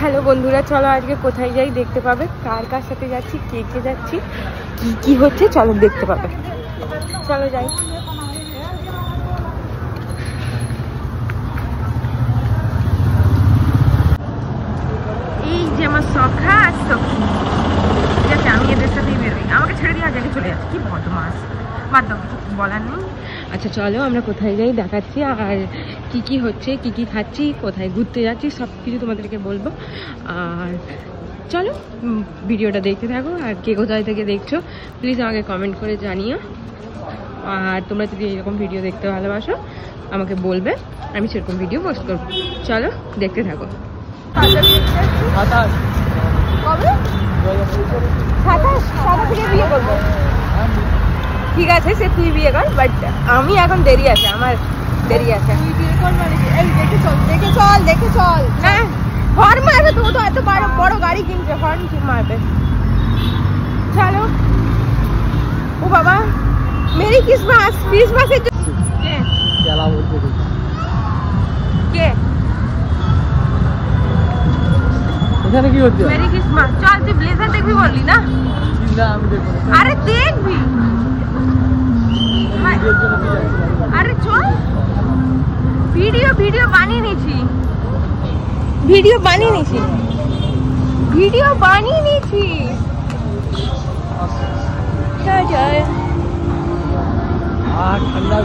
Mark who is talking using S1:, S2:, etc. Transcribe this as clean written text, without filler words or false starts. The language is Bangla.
S1: হ্যালো বন্ধুরা, চলো আজকে কোথায় যাই দেখতে পাবে, কার কার সাথে যাচ্ছি, কে কে যাচ্ছি, কি কি হচ্ছে চলো দেখতে পাবে। চলো যাই। এই যে আমার সখা আর সখী, ঠিক আছে আমি এদের সাথেই বেরোই, আমাকে ছেড়ে দিয়ে আজকে চলে যাচ্ছে। কি বদমাস, বাদ দাও, কিছু বলার নেই। আচ্ছা চলো আমরা কোথায় যাই দেখাচ্ছি, আর কি কি হচ্ছে, কি কি খাচ্ছি, কোথায় ঘুরতে যাচ্ছি সব কিছু তোমাদেরকে বলবো। আর চলো ভিডিওটা দেখতে থাকো, আর কে কোথায় থেকে দেখছো প্লিজ আমাকে কমেন্ট করে জানিও। আর তোমরা যদি এরকম ভিডিও দেখতে ভালোবাসো আমাকে বলবে, আমি সেরকম ভিডিও পোস্ট করবো। চলো দেখতে থাকো। বিয়ে করবো, ঠিক আছে সে তুই বিয়ে কর, বাট আমি এখন দেরি আছে, আমার দেরি আছে। তুই বিয়ে কর মানে এই দেখে চল, দেখে চল, দেখে চল। হ্যাঁ হর্ন মারবে, তুমি তো এত বড় গাড়ি কিনছো, হর্ন কি মারবে। চলো। ও বাবা, মেরি ক্রিসমাস, ক্রিসমাসের কে কে
S2: এখানে কি হচ্ছে?
S1: Merry Christmas. চল, তুই ব্লেজার দেখবি বললি না?
S2: না আমি দেখবো না।
S1: আরে দেখবি, আরে চল, ভিডিও বানিয়ে নিয়েছি, ভিডিও বানিয়ে নিয়েছি।
S2: ঠান্ডা